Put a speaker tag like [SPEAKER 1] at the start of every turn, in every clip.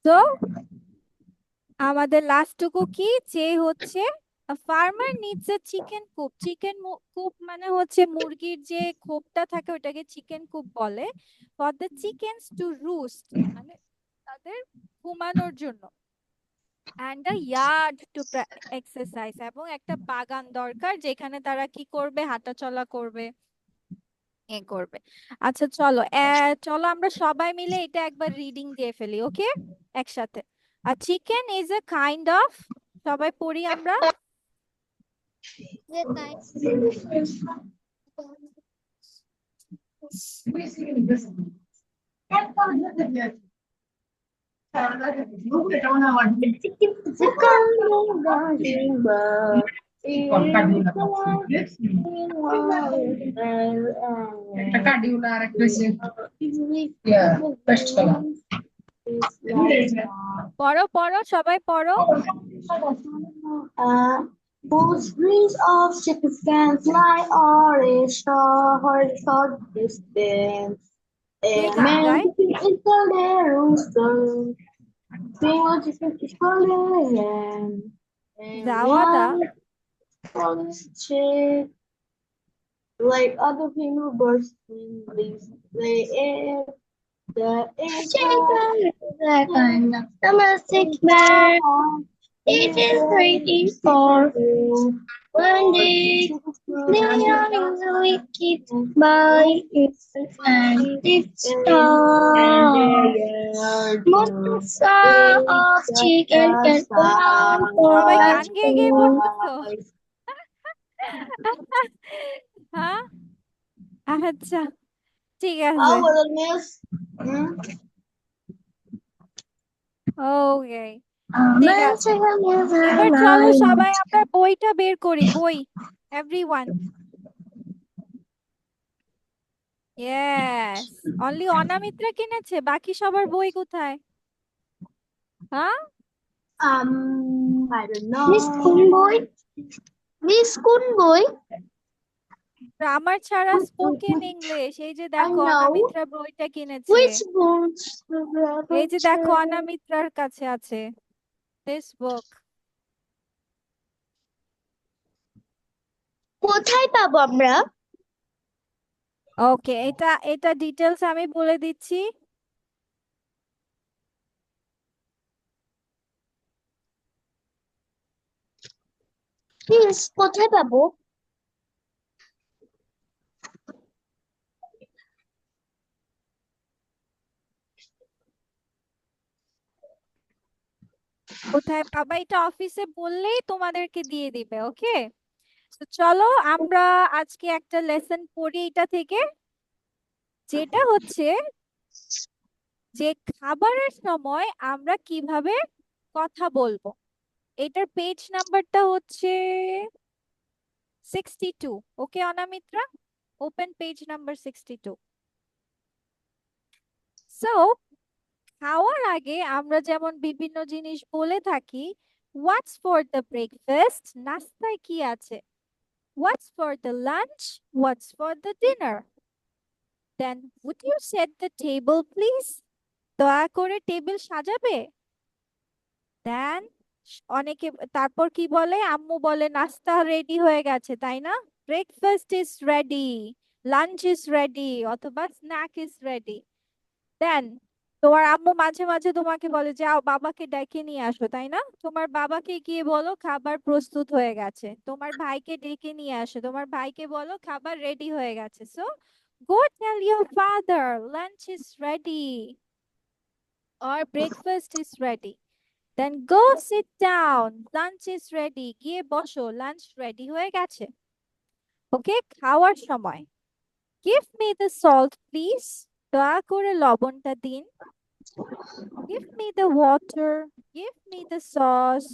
[SPEAKER 1] তো আমাদের লাস্টটুকু কি, যে হচ্ছে farmer needs a chicken coop. Chicken coop মানে হচ্ছে মুরগির যে খোপটা থাকে ওটাকে চিকেন কুপ বলে। For the chickens to roost, মানে তাদের ঘুমানোর জন্য। And a yard to exercise, এবং একটা বাগান দরকার যেখানে তারা কি করবে, হাঁটাচলা করবে, এ করবে। আচ্ছা চলো, চলো আমরা সবাই মিলে এটা একবার রিডিং দিয়ে ফেলি, ওকে, একসাথে। আর chicken is a kind of, সবাই পড়ি আমরা। পড়ো পড়ো, সবাই পড়ো।
[SPEAKER 2] Whose dreams of chickens can fly or a short distance.
[SPEAKER 1] K
[SPEAKER 2] A
[SPEAKER 1] গান
[SPEAKER 2] man
[SPEAKER 1] গায়?
[SPEAKER 2] is called a rooster. Female chicken is called a hen. And
[SPEAKER 1] জাওয়াদা?
[SPEAKER 2] one false chick, like other female birds, when lay eggs. The eggs
[SPEAKER 3] Chicken is a kind of domestic bird. It is pretty for one day. They are usually kept by its and its star. Most of chicken can come
[SPEAKER 1] সবাই
[SPEAKER 3] for
[SPEAKER 1] গান গেয়ে গেয়ে পড়তেছো? হ্যাঁ, আচ্ছা, ঠিক আছে,
[SPEAKER 2] How was it, miss?
[SPEAKER 1] Okay,
[SPEAKER 3] a
[SPEAKER 1] ঠিক
[SPEAKER 3] man
[SPEAKER 1] আছে।
[SPEAKER 3] chicken is a
[SPEAKER 1] এবার চলো
[SPEAKER 3] line.
[SPEAKER 1] সবাই আমরা বইটা বের করি, বই, এভরিওয়ান। ইয়েস, অনলি অনামিত্রা কিনেছে, বাকি সবার বই কোথায়? হ্যাঁ,
[SPEAKER 2] I don't know.
[SPEAKER 3] Miss Kunboy? Miss Kunboy?
[SPEAKER 1] Grammar ছাড়া স্পোকেন ইংলিশ, এই যে
[SPEAKER 2] I
[SPEAKER 1] দেখো
[SPEAKER 2] know.
[SPEAKER 1] অনামিত্রা বইটা কিনেছে।
[SPEAKER 3] Which books?
[SPEAKER 1] এই যে দেখো অনামিত্রার কাছে আছে দিস বুক।
[SPEAKER 3] কোথায় পাবো আমরা?
[SPEAKER 1] ওকে, এটা এটা ডিটেলস আমি বলে দিচ্ছি।
[SPEAKER 3] প্লিজ কোথায় পাবো?
[SPEAKER 1] কোথায় পাবা এটা অফিসে বললেই তোমাদেরকে দিয়ে দিবে, ওকে। তো চলো আমরা আজকে একটা লেসন পড়ি এটা থেকে, যেটা হচ্ছে যে খাবারের সময় আমরা কিভাবে কথা বলবো। এটার পেজ নাম্বারটা হচ্ছে 62, ওকে অনামিত্রা, ওপেন পেজ নাম্বার 62। সো খাওয়ার আগে আমরা যেমন বিভিন্ন জিনিস বলে থাকি, হোয়াটস ফর দ্য ব্রেকফাস্ট, নাস্তায় কি আছে, what's for the lunch, what's for the dinner, then would you set the table please, দয়া করে টেবিল সাজাবে, দেন অনেকে তারপর কি বলে, আম্মু বলে নাস্তা রেডি হয়ে গেছে, তাই না, breakfast is ready, lunch is ready, অথবা স্ন্যাক ইজ রেডি। দেন তোমার আম্মু মাঝে মাঝে তোমাকে বলে যাও বাবাকে ডেকে নিয়ে আসো, তাই না, তোমার বাবাকে গিয়ে বলো খাবার প্রস্তুত হয়ে গেছে, তোমার ভাইকে ডেকে নিয়ে আসো, তোমার ভাইকে বলো খাবার রেডি হয়ে গেছে। So go tell your father lunch is ready or breakfast is ready. Then go sit down, lunch is ready, গিয়ে বসো, লাঞ্চ রেডি হয়ে গেছে। ওকে, খাওয়ার সময় give me the salt please, দয়া করে লবণটা দিন, give me the water, give me the sauce,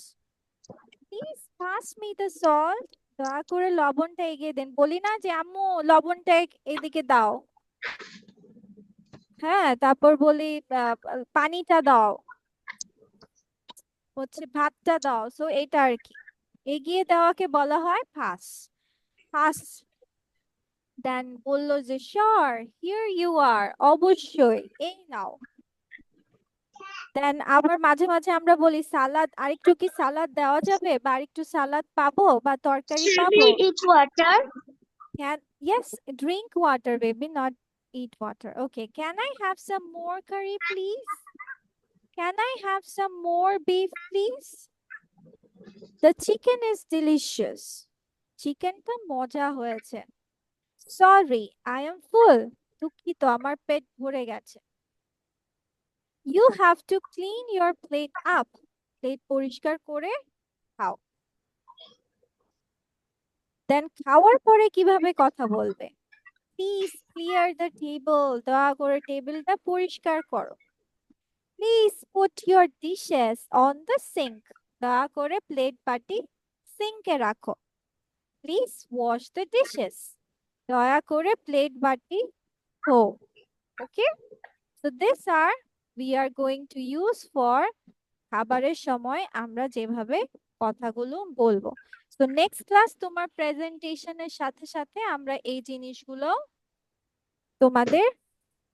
[SPEAKER 1] please pass me the salt, দয়া করে লবণটা এগিয়ে দেন, বলি না যে আম্মু লবণটা এদিকে দাও, হ্যাঁ, তারপর বলি পানিটা দাও, হচ্ছে ভাতটা দাও, সো এটা আর কি, এগিয়ে দেওয়াকে বলা হয় পাস, পাস। দেন বললো যে শিওর, হিয়ার ইউ আর, অবশ্যই এই নাও, দেন আবার মাঝে মাঝে আমরা বলি সালাদ, আরেকটু কি সালাদ দেওয়া যাবে, বা আরেকটু সালাদ পাবো, বা তরকারি
[SPEAKER 3] Should
[SPEAKER 1] পাবো?
[SPEAKER 3] we eat water?
[SPEAKER 1] Yes, drink water, baby, not eat water. Okay, can I have some more curry, please? Can I have some more beef, please? The chicken is delicious. চিকেনটা মজা হয়েছে। Sorry, I am full. দুঃখিত, আমার পেট ভরে গেছে। You have to clean your plate up. Plate পরিষ্কার করে খাও। দেন খাওয়ার পরে কিভাবে কথা বলবে? প্লিজ ক্লিয়ার দ্য টেবল, দয়া করে টেবিলটা পরিষ্কার করো। Please put your dishes on the sink, দয়া করে প্লেট বাটি সিঙ্কে রাখো। প্লিজ ওয়াশ দ্য ডিশেস, দয়া করে প্লেট বাটি ধো। ওকে, সো দিস আর we are going to use for খাবারের সময় আমরা যেভাবে কথাগুলো বলবো। সো নেক্সট ক্লাস তোমার প্রেজেন্টেশনের সাথে সাথে আমরা এই জিনিসগুলো তোমাদের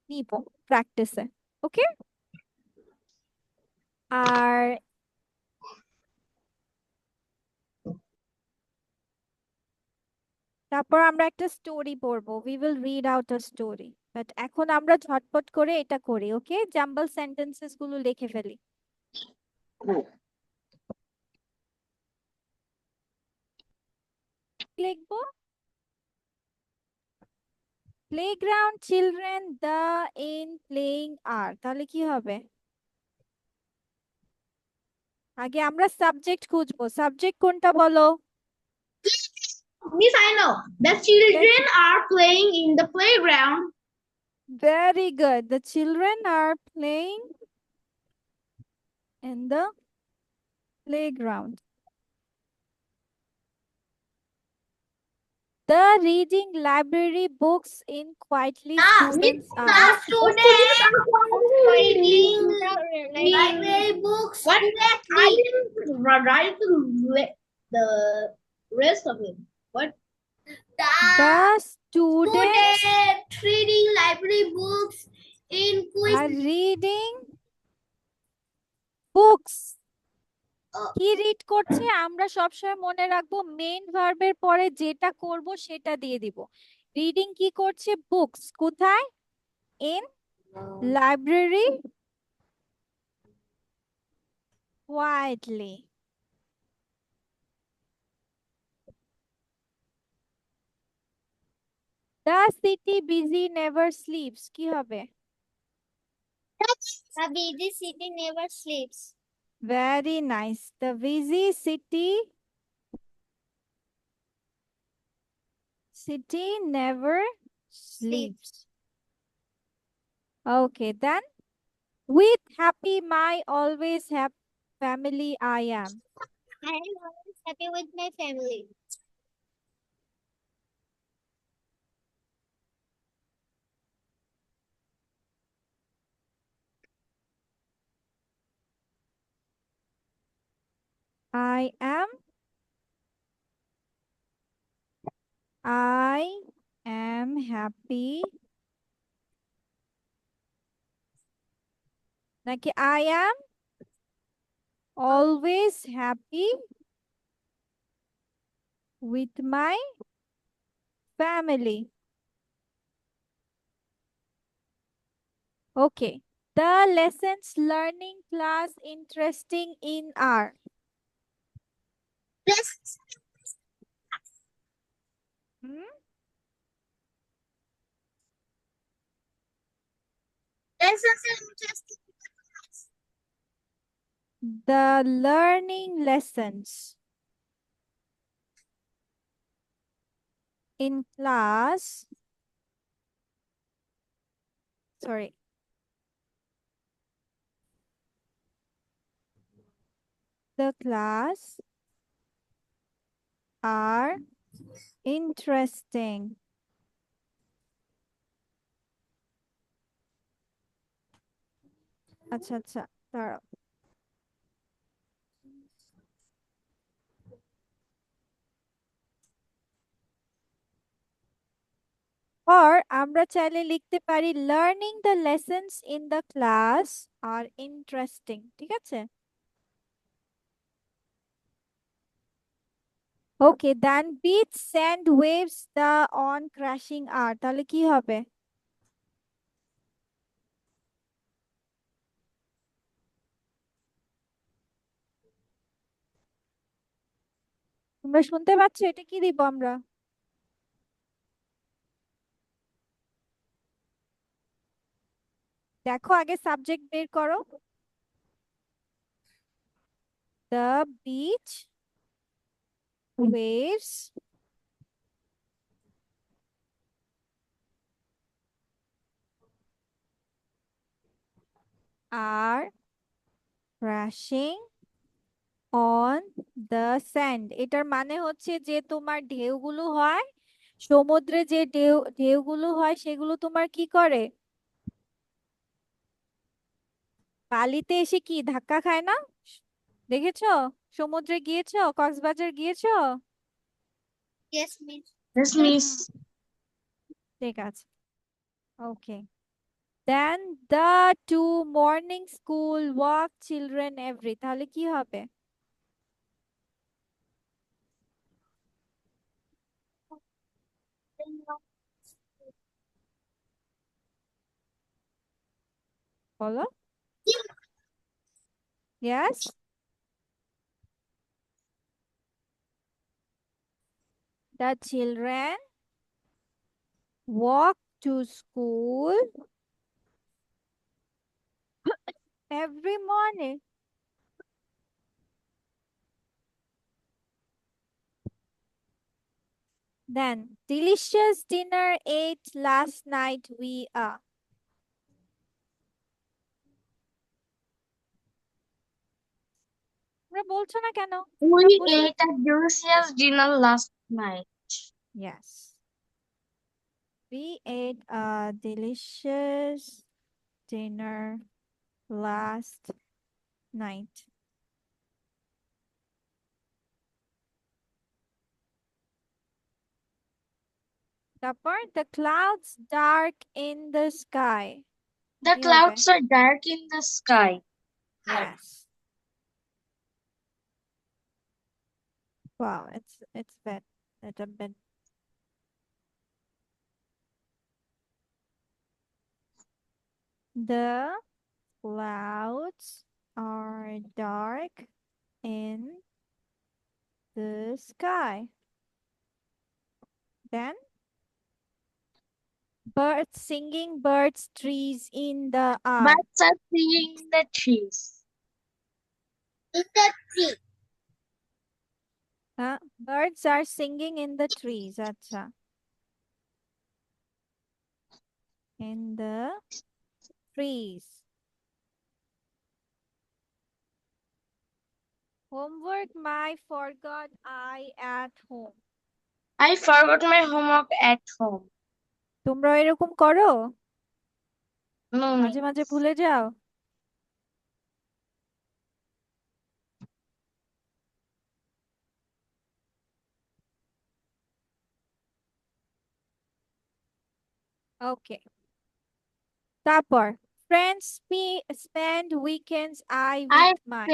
[SPEAKER 1] নিব প্র্যাকটিসে। ওকে, আর তারপর আমরা একটা স্টোরি পড়বো, we will read out a story, but এখন আমরা ঝটপট করে এটা করি। ওকে, জাম্বল সেন্টেন্সেস গুলো লিখে ফেলি। লিখবো playground, children, the, in, playing, are, তাহলে কি হবে? আগে আমরা সাবজেক্ট খুঁজবো, সাবজেক্ট কোনটা বলো?
[SPEAKER 2] Miss, I know. The children are playing in the playground.
[SPEAKER 1] Very good. The children are playing in the playground. The reading library books in quietly students
[SPEAKER 2] The
[SPEAKER 1] are.
[SPEAKER 2] students are reading
[SPEAKER 3] Library books.
[SPEAKER 2] What? I didn't write the rest of it. What?
[SPEAKER 1] The students
[SPEAKER 3] Students reading library books in
[SPEAKER 1] are reading books. কি read করছে? আমরা সবসময় মনে রাখবো main ভার্বের পরে যেটা করব সেটা দিয়ে দিব। রিডিং কি করছে? বুকস। কোথায়? In library quietly. The city busy never sleeps. কি হবে?
[SPEAKER 3] The busy city never sleeps.
[SPEAKER 1] Very nice. The busy city never sleeps. Okay, then with happy my always happy family I am.
[SPEAKER 3] I am always happy with my family.
[SPEAKER 1] I am happy. নাকি I am always happy with my family. Okay. The lessons learning class interesting in are.
[SPEAKER 3] Yes.
[SPEAKER 1] Hmm?
[SPEAKER 3] Lessons are interesting.
[SPEAKER 1] The learning lessons in class. Sorry. The class are interesting. আচ্ছা আচ্ছা, দাঁড়াও। or আমরা চাইলে লিখতে পারি learning the lessons in the class are interesting. ঠিক আছে, okay. Then beach sand waves the on crashing are, তাহলে কি হবে? তোমরা শুনতে পাচ্ছ? এটা কি দিব আমরা? দেখো, আগে সাবজেক্ট বের করো। The beach waves are crashing on the sand. এটার মানে হচ্ছে যে তোমার ঢেউগুলো হয় সমুদ্রে, যে ঢেউগুলো হয় সেগুলো তোমার কি করে, বালিতে এসে কি ধাক্কা খায় না? দেখেছো? সমুদ্রে গিয়েছো? কক্সবাজার গিয়েছো?
[SPEAKER 3] Yes, miss.
[SPEAKER 2] Yes, miss.
[SPEAKER 1] ঠিক আছে, okay. Then the to morning school walk children every, তাহলে কি হবে? বলো। Yes, the children walk to school every morning. Then, delicious dinner ate last night we are. তোমরা বলছো না কেন?
[SPEAKER 2] We
[SPEAKER 1] বসে
[SPEAKER 2] ate a delicious dinner last night.
[SPEAKER 1] Yes, we ate a delicious dinner last night. তারপর, the clouds dark in the sky.
[SPEAKER 2] The
[SPEAKER 1] কি হবে?
[SPEAKER 2] clouds are dark in the sky.
[SPEAKER 1] Yes. Wow, it's bad. It's a bit. The clouds are dark in the sky. Then, birds singing, birds, trees in the air.
[SPEAKER 2] Birds are singing in the trees.
[SPEAKER 3] In the tree.
[SPEAKER 1] Birds are singing in the trees. Acha. In the trees. Homework my forgot I at home.
[SPEAKER 2] I forgot my homework at home.
[SPEAKER 1] তোমরা এরকম করো?
[SPEAKER 2] No,
[SPEAKER 1] মাঝে
[SPEAKER 2] miss.
[SPEAKER 1] মাঝে ভুলে যাও? Okay. তারপর, friends spend weekends I with my.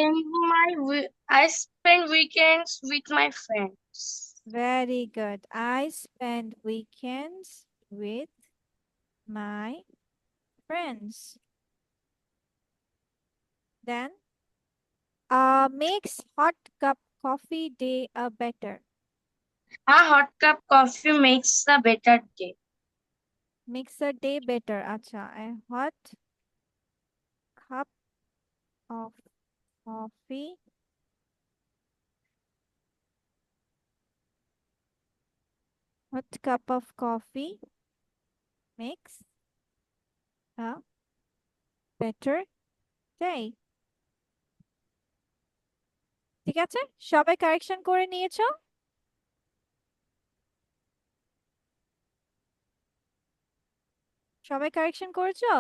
[SPEAKER 2] I spend weekends with my friends.
[SPEAKER 1] Very good. I spend weekends with my friends. Then, makes hot cup coffee day a better.
[SPEAKER 2] A hot cup coffee makes a better day.
[SPEAKER 1] Makes a day better. Acha, a hot cup of coffee makes a better day. ঠিক আছে, সবাই correction করে নিয়েছো? সবাই correction করেছো?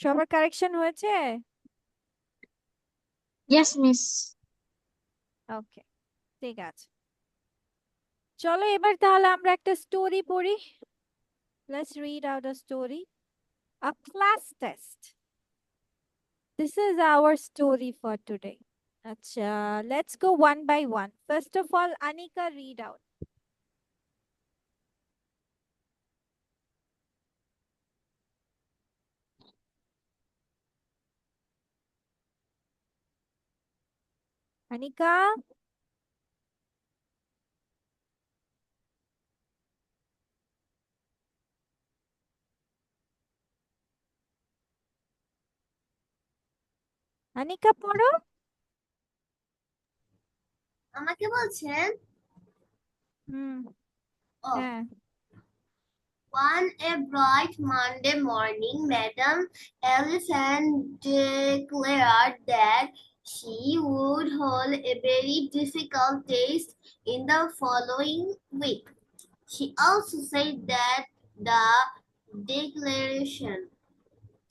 [SPEAKER 1] সবার correction হয়েছে?
[SPEAKER 2] Yes, Miss.
[SPEAKER 1] ওকে, ঠিক আছে। চলো এবার তাহলে আমরা একটা স্টোরি পড়ি। Let's read out a story, a class test. This is our story for today. আচ্ছা, let's go one by one. First of all, Anika, read out. Anika, Anika পড়ো।
[SPEAKER 3] আমাকে বলছেন?
[SPEAKER 1] হুম,
[SPEAKER 3] Oh,
[SPEAKER 1] হ্যাঁ।
[SPEAKER 3] one a bright Monday morning, Madam Elephant declared that she would hold a very difficult test in the following week. She also said that the declaration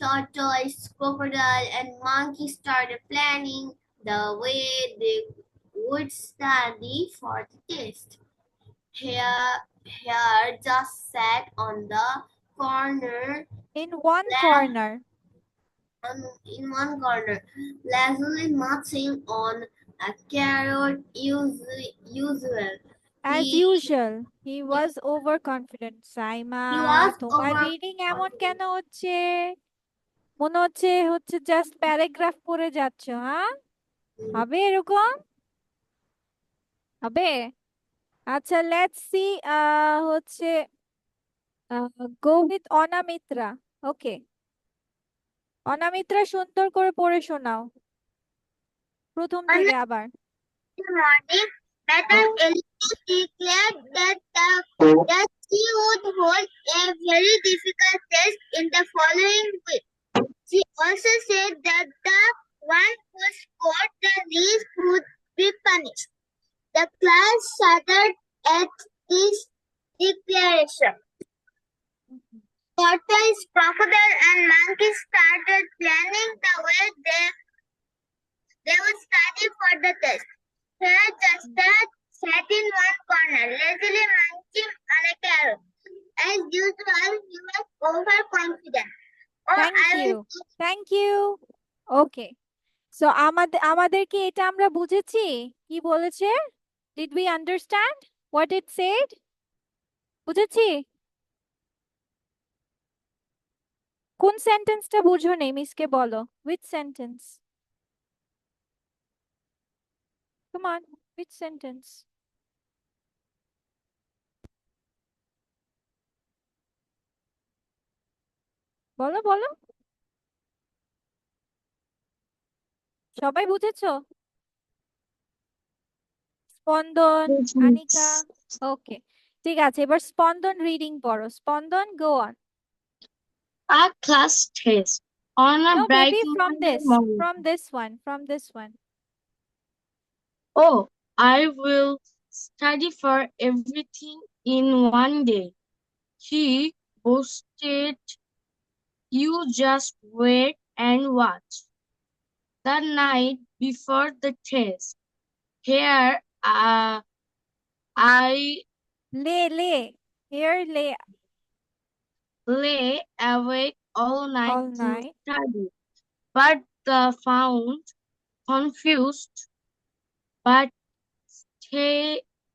[SPEAKER 3] tortoise, crocodile, and monkey started planning the way they would study for the test. Here just sat on the corner,
[SPEAKER 1] In one
[SPEAKER 3] la-
[SPEAKER 1] corner.
[SPEAKER 3] in one corner, lazily munching on a carrot usual.
[SPEAKER 1] As
[SPEAKER 3] He,
[SPEAKER 1] usual, he was overconfident. Saima,
[SPEAKER 3] he was
[SPEAKER 1] তোমার reading এমন কেন হচ্ছে? মনে হচ্ছে হচ্ছে just paragraph পড়ে যাচ্ছ, হ্যাঁ? হবে এরকম? হবে? আচ্ছা, লেটস সি। হচ্ছে গো উইথ অনামিত্রা। ওকে, অনামিত্রা, সুন্দর করে পড়ে শোনাও প্রথম
[SPEAKER 3] on
[SPEAKER 1] থেকে আবার।
[SPEAKER 3] the morning, Madam Elliot declared that she would hold a very difficult test in the following week. She also said that the one who scored the least would be punished. The class shuddered at this declaration. Tortoise, crocodile, and monkey started planning the way they would study for the test. Here, Justin sat in one corner, lazily munching on a carrot. As usual, he was overconfident. Oh,
[SPEAKER 1] thank
[SPEAKER 3] I
[SPEAKER 1] you,
[SPEAKER 3] will
[SPEAKER 1] thank you. Okay, so আমাদের কি এটা আমরা বুঝেছি কি বলেছে? Did we understand what it said? বুঝেছি? কোন সেন্টেন্সটা বুঝো নেই? মিসকে বলো, with sentence? Come on, with sentence? বলো বলো, সবাই বুঝেছো? স্পন্দন,
[SPEAKER 2] Yes,
[SPEAKER 1] আনিকা,
[SPEAKER 2] Miss.
[SPEAKER 1] ওকে, ঠিক আছে। এবার স্পন্দন রিডিং পড়ো। Spandan, go on.
[SPEAKER 2] A class test on a
[SPEAKER 1] no
[SPEAKER 2] bright
[SPEAKER 1] baby, from
[SPEAKER 2] Monday
[SPEAKER 1] this,
[SPEAKER 2] morning.
[SPEAKER 1] From this one, from this one.
[SPEAKER 2] Oh, I will study for everything in one day. He boasted. You just wait and watch. The night before the test, here I
[SPEAKER 1] লে লে, here লে,
[SPEAKER 2] lay awake all night
[SPEAKER 1] all
[SPEAKER 2] to
[SPEAKER 1] night.
[SPEAKER 2] study, but found confused, but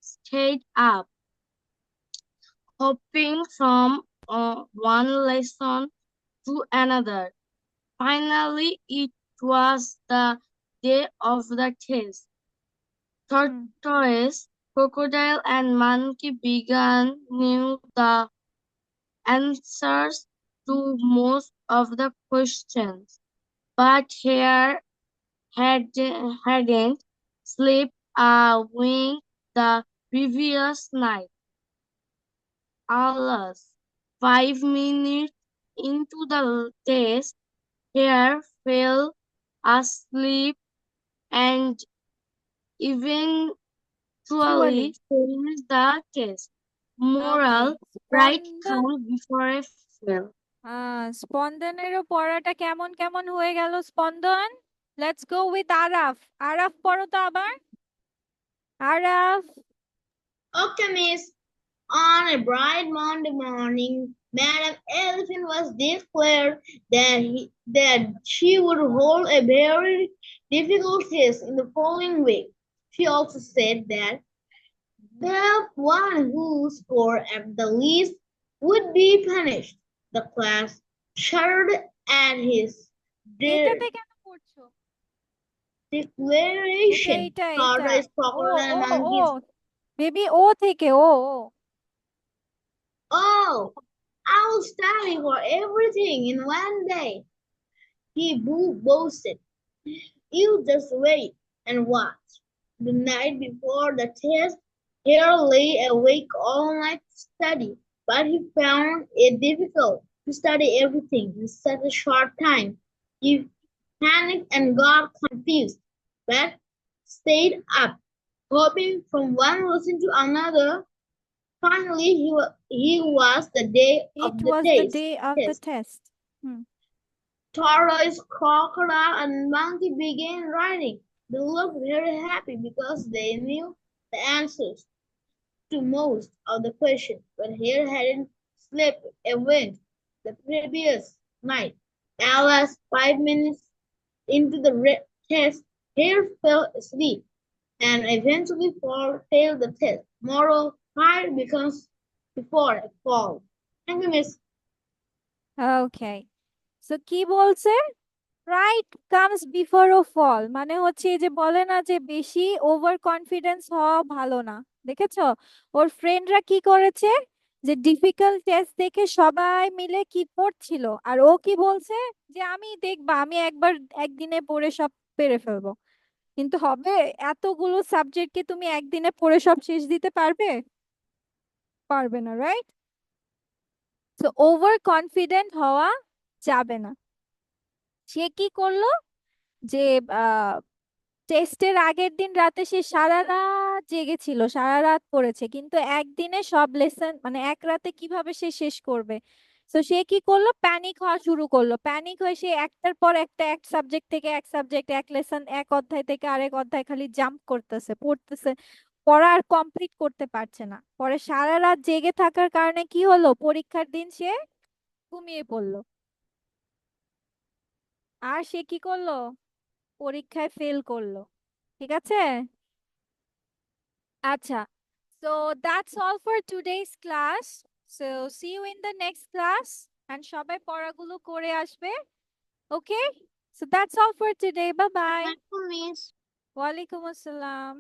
[SPEAKER 2] stayed up, hopping from one lesson to another. Finally, it was the day of the test. Tortoise, crocodile, and monkey began knew the answers to most of the questions, but here hadn't slept a wink the previous night. Alas, 5 minutes into the test, Hare fell asleep and eventually
[SPEAKER 1] Actually,
[SPEAKER 2] failed the test.
[SPEAKER 1] Okay,
[SPEAKER 2] Moral, pride
[SPEAKER 1] স্পন্দন,
[SPEAKER 2] comes before a fall.
[SPEAKER 1] স্পন্দনেরও পড়াটা কেমন কেমন হয়ে গেল স্পন্দন? Let's go with Araf. Araf পড়ো তো আবার। Araf.
[SPEAKER 3] Okay, miss. On a bright Monday morning, Madam Elephant was declared that she would hold a very difficult test in the following week. She also said that the one who scored at the least would be punished. The class shuddered at his
[SPEAKER 1] এটাতে কেন পড়ছো?
[SPEAKER 3] declaration.
[SPEAKER 1] এটা
[SPEAKER 3] Tortoise,
[SPEAKER 1] ও
[SPEAKER 3] crocodile,
[SPEAKER 1] ও ও
[SPEAKER 3] monkeys.
[SPEAKER 1] Baby ও থেকে ও ও
[SPEAKER 3] Oh, I will study for everything in one day. He boasted. You just wait and watch. The night before the test, Hare lay awake all night to study, but he found it difficult to study everything in such a short time. He panicked and got confused, but stayed up, hopping from one lesson to another. Finally, he was the day of
[SPEAKER 1] It
[SPEAKER 3] the
[SPEAKER 1] was the
[SPEAKER 3] test.
[SPEAKER 1] day of the test.
[SPEAKER 3] Tortoise, crocodile, and monkey began writing. They looked very happy because they knew the answers to most of the questions, but Hare hadn't slept a wink the previous night. At last, 5 minutes into the test, Hare fell asleep and eventually failed the test. Moral: pride becomes before a fall. Thank you, Miss.
[SPEAKER 1] Okay. So কি বলছে? Pride comes before a fall. মানে হচ্ছে এই যে বলে না যে বেশি ওভার কনফিডেন্স হওয়া ভালো না। দেখেছো ওর ফ্রেন্ডরা কি করেছে, যে ডিফিকাল্ট টেস্ট দেখে সবাই মিলে কি পড়ছিল, আর ও কি বলছে যে আমি দেখবা আমি একদিনে পড়ে সব পেরে ফেলবো। কিন্তু হবে? এতগুলো সাবজেক্টকে তুমি একদিনে পড়ে সব শেষ দিতে পারবে? পারবে না, রাইট? তো ওভার কনফিডেন্ট হওয়া যাবে না। সে কি করলো, যে টেস্টের আগের দিন রাতে সে সারা রাত জেগেছিল, সারা রাত পড়েছে, কিন্তু একদিনে সব লেসন মানে এক রাতে কিভাবে সে শেষ করবে। তো সে কি করলো, প্যানিক হওয়া শুরু করলো। প্যানিক হয়ে সে একটার পর একটা এক সাবজেক্ট থেকে এক সাবজেক্ট, এক লেসন, এক অধ্যায় থেকে আরেক অধ্যায় খালি জাম্প করতেছে, পড়তেছে, পড়া আর কমপ্লিট করতে পারছে না। পরে সারা রাত জেগে থাকার কারণে কি হলো, পরীক্ষার দিন সে ঘুমিয়ে পড়লো। আর সে কি করলো, পরীক্ষায় ফেল করলো। ঠিক আছে? আচ্ছা, so that's all for today's class. So see you in the next class and সবাই পড়াগুলো করে আসবে। Okay? So that's all for today. Bye bye.
[SPEAKER 3] Thank you, Miss.
[SPEAKER 1] ওয়ালাইকুম আসসালাম।